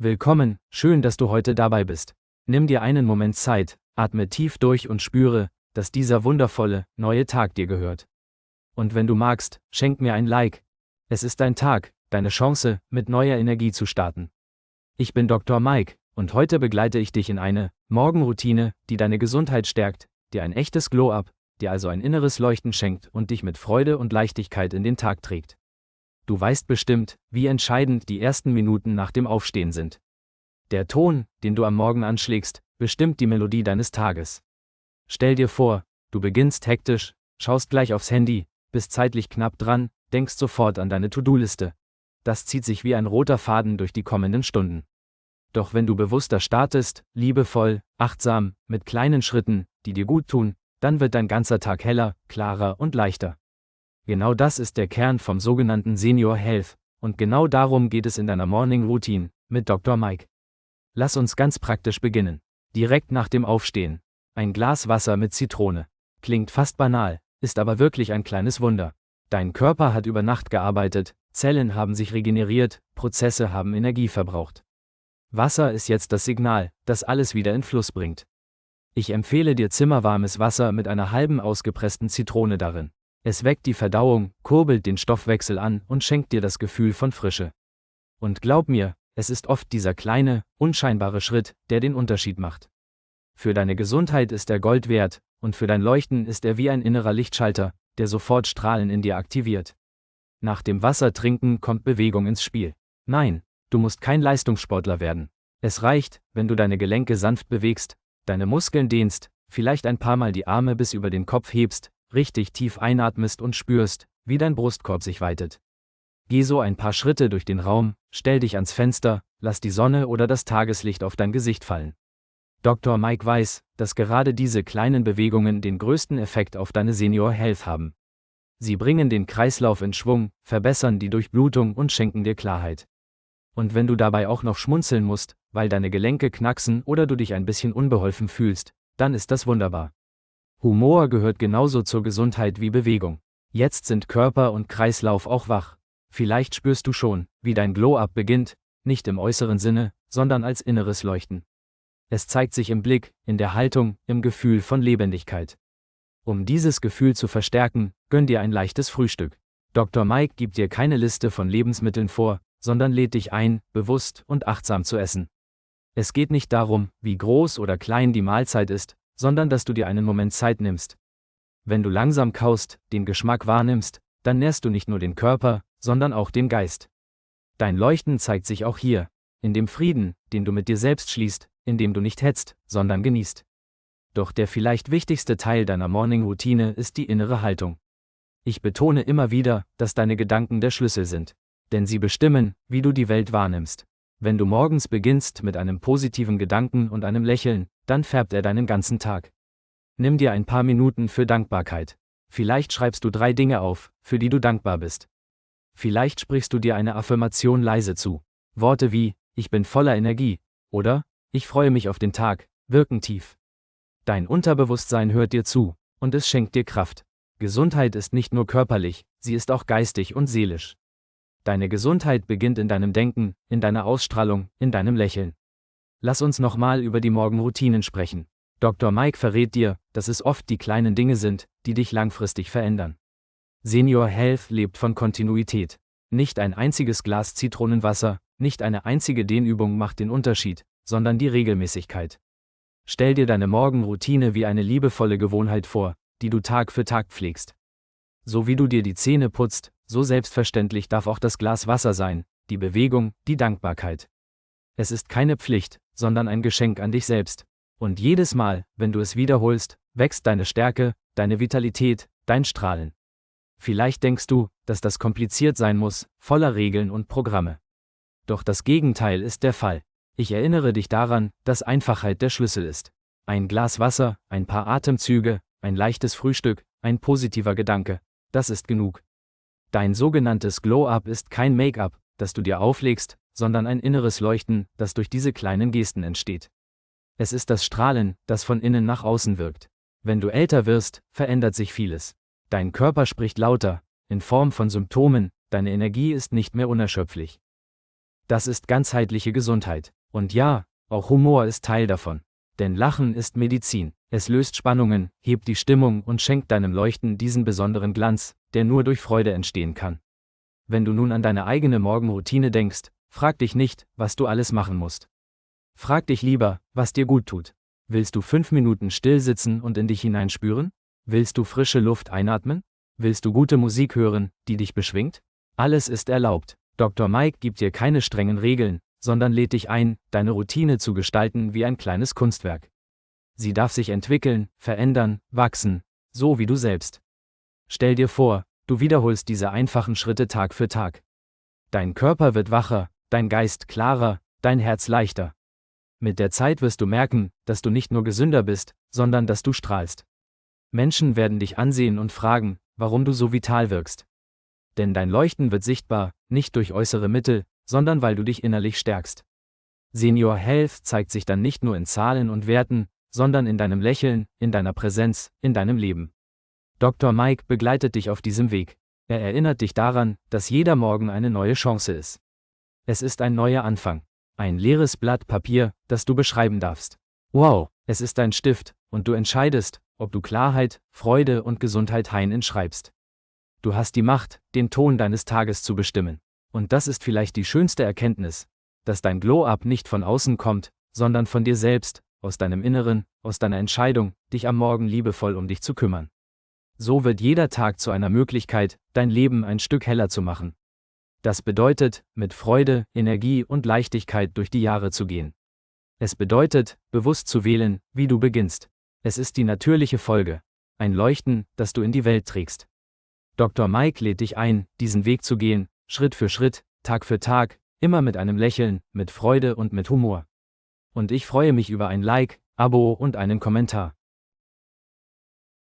Willkommen, schön, dass du heute dabei bist. Nimm dir einen Moment Zeit, atme tief durch und spüre, dass dieser wundervolle, neue Tag dir gehört. Und wenn du magst, schenk mir ein Like. Es ist dein Tag, deine Chance, mit neuer Energie zu starten. Ich bin Dr. Mike, und heute begleite ich dich in eine Morgenroutine, die deine Gesundheit stärkt, dir ein echtes Glow-up, dir also ein inneres Leuchten schenkt und dich mit Freude und Leichtigkeit in den Tag trägt. Du weißt bestimmt, wie entscheidend die ersten Minuten nach dem Aufstehen sind. Der Ton, den du am Morgen anschlägst, bestimmt die Melodie deines Tages. Stell dir vor, du beginnst hektisch, schaust gleich aufs Handy, bist zeitlich knapp dran, denkst sofort an deine To-Do-Liste. Das zieht sich wie ein roter Faden durch die kommenden Stunden. Doch wenn du bewusster startest, liebevoll, achtsam, mit kleinen Schritten, die dir gut tun, dann wird dein ganzer Tag heller, klarer und leichter. Genau das ist der Kern vom sogenannten Senior Health, und genau darum geht es in deiner Morning Routine mit Dr. Mike. Lass uns ganz praktisch beginnen. Direkt nach dem Aufstehen. Ein Glas Wasser mit Zitrone. Klingt fast banal, ist aber wirklich ein kleines Wunder. Dein Körper hat über Nacht gearbeitet, Zellen haben sich regeneriert, Prozesse haben Energie verbraucht. Wasser ist jetzt das Signal, das alles wieder in Fluss bringt. Ich empfehle dir zimmerwarmes Wasser mit einer halben ausgepressten Zitrone darin. Es weckt die Verdauung, kurbelt den Stoffwechsel an und schenkt dir das Gefühl von Frische. Und glaub mir, es ist oft dieser kleine, unscheinbare Schritt, der den Unterschied macht. Für deine Gesundheit ist er Gold wert, und für dein Leuchten ist er wie ein innerer Lichtschalter, der sofort Strahlen in dir aktiviert. Nach dem Wassertrinken kommt Bewegung ins Spiel. Nein, du musst kein Leistungssportler werden. Es reicht, wenn du deine Gelenke sanft bewegst, deine Muskeln dehnst, vielleicht ein paar Mal die Arme bis über den Kopf hebst, richtig tief einatmest und spürst, wie dein Brustkorb sich weitet. Geh so ein paar Schritte durch den Raum, stell dich ans Fenster, lass die Sonne oder das Tageslicht auf dein Gesicht fallen. Dr. Mike weiß, dass gerade diese kleinen Bewegungen den größten Effekt auf deine Senior Health haben. Sie bringen den Kreislauf in Schwung, verbessern die Durchblutung und schenken dir Klarheit. Und wenn du dabei auch noch schmunzeln musst, weil deine Gelenke knacksen oder du dich ein bisschen unbeholfen fühlst, dann ist das wunderbar. Humor gehört genauso zur Gesundheit wie Bewegung. Jetzt sind Körper und Kreislauf auch wach. Vielleicht spürst du schon, wie dein Glow-up beginnt, nicht im äußeren Sinne, sondern als inneres Leuchten. Es zeigt sich im Blick, in der Haltung, im Gefühl von Lebendigkeit. Um dieses Gefühl zu verstärken, gönn dir ein leichtes Frühstück. Dr. Mike gibt dir keine Liste von Lebensmitteln vor, sondern lädt dich ein, bewusst und achtsam zu essen. Es geht nicht darum, wie groß oder klein die Mahlzeit ist, sondern dass du dir einen Moment Zeit nimmst. Wenn du langsam kaust, den Geschmack wahrnimmst, dann nährst du nicht nur den Körper, sondern auch den Geist. Dein Leuchten zeigt sich auch hier, in dem Frieden, den du mit dir selbst schließt, in dem du nicht hetzt, sondern genießt. Doch der vielleicht wichtigste Teil deiner Morning-Routine ist die innere Haltung. Ich betone immer wieder, dass deine Gedanken der Schlüssel sind, denn sie bestimmen, wie du die Welt wahrnimmst. Wenn du morgens beginnst mit einem positiven Gedanken und einem Lächeln, dann färbt er deinen ganzen Tag. Nimm dir ein paar Minuten für Dankbarkeit. Vielleicht schreibst du 3 Dinge auf, für die du dankbar bist. Vielleicht sprichst du dir eine Affirmation leise zu. Worte wie, ich bin voller Energie, oder, ich freue mich auf den Tag, wirken tief. Dein Unterbewusstsein hört dir zu, und es schenkt dir Kraft. Gesundheit ist nicht nur körperlich, sie ist auch geistig und seelisch. Deine Gesundheit beginnt in deinem Denken, in deiner Ausstrahlung, in deinem Lächeln. Lass uns nochmal über die Morgenroutinen sprechen. Dr. Mike verrät dir, dass es oft die kleinen Dinge sind, die dich langfristig verändern. Senior Health lebt von Kontinuität. Nicht ein einziges Glas Zitronenwasser, nicht eine einzige Dehnübung macht den Unterschied, sondern die Regelmäßigkeit. Stell dir deine Morgenroutine wie eine liebevolle Gewohnheit vor, die du Tag für Tag pflegst. So wie du dir die Zähne putzt, so selbstverständlich darf auch das Glas Wasser sein, die Bewegung, die Dankbarkeit. Es ist keine Pflicht, sondern ein Geschenk an dich selbst. Und jedes Mal, wenn du es wiederholst, wächst deine Stärke, deine Vitalität, dein Strahlen. Vielleicht denkst du, dass das kompliziert sein muss, voller Regeln und Programme. Doch das Gegenteil ist der Fall. Ich erinnere dich daran, dass Einfachheit der Schlüssel ist. Ein Glas Wasser, ein paar Atemzüge, ein leichtes Frühstück, ein positiver Gedanke, das ist genug. Dein sogenanntes Glow-up ist kein Make-up, das du dir auflegst, sondern ein inneres Leuchten, das durch diese kleinen Gesten entsteht. Es ist das Strahlen, das von innen nach außen wirkt. Wenn du älter wirst, verändert sich vieles. Dein Körper spricht lauter, in Form von Symptomen, deine Energie ist nicht mehr unerschöpflich. Das ist ganzheitliche Gesundheit. Und ja, auch Humor ist Teil davon. Denn Lachen ist Medizin. Es löst Spannungen, hebt die Stimmung und schenkt deinem Leuchten diesen besonderen Glanz, der nur durch Freude entstehen kann. Wenn du nun an deine eigene Morgenroutine denkst, frag dich nicht, was du alles machen musst. Frag dich lieber, was dir gut tut. Willst du 5 Minuten still sitzen und in dich hineinspüren? Willst du frische Luft einatmen? Willst du gute Musik hören, die dich beschwingt? Alles ist erlaubt. Dr. Mike gibt dir keine strengen Regeln, sondern lädt dich ein, deine Routine zu gestalten wie ein kleines Kunstwerk. Sie darf sich entwickeln, verändern, wachsen, so wie du selbst. Stell dir vor, du wiederholst diese einfachen Schritte Tag für Tag. Dein Körper wird wacher, dein Geist klarer, dein Herz leichter. Mit der Zeit wirst du merken, dass du nicht nur gesünder bist, sondern dass du strahlst. Menschen werden dich ansehen und fragen, warum du so vital wirkst. Denn dein Leuchten wird sichtbar, nicht durch äußere Mittel, sondern weil du dich innerlich stärkst. Senior Health zeigt sich dann nicht nur in Zahlen und Werten, sondern in deinem Lächeln, in deiner Präsenz, in deinem Leben. Dr. Mike begleitet dich auf diesem Weg. Er erinnert dich daran, dass jeder Morgen eine neue Chance ist. Es ist ein neuer Anfang. Ein leeres Blatt Papier, das du beschreiben darfst. Wow, es ist ein Stift, und du entscheidest, ob du Klarheit, Freude und Gesundheit schreibst. Du hast die Macht, den Ton deines Tages zu bestimmen. Und das ist vielleicht die schönste Erkenntnis, dass dein Glow-Up nicht von außen kommt, sondern von dir selbst, aus deinem Inneren, aus deiner Entscheidung, dich am Morgen liebevoll um dich zu kümmern. So wird jeder Tag zu einer Möglichkeit, dein Leben ein Stück heller zu machen. Das bedeutet, mit Freude, Energie und Leichtigkeit durch die Jahre zu gehen. Es bedeutet, bewusst zu wählen, wie du beginnst. Es ist die natürliche Folge. Ein Leuchten, das du in die Welt trägst. Dr. Mike lädt dich ein, diesen Weg zu gehen, Schritt für Schritt, Tag für Tag, immer mit einem Lächeln, mit Freude und mit Humor. Und ich freue mich über ein Like, Abo und einen Kommentar.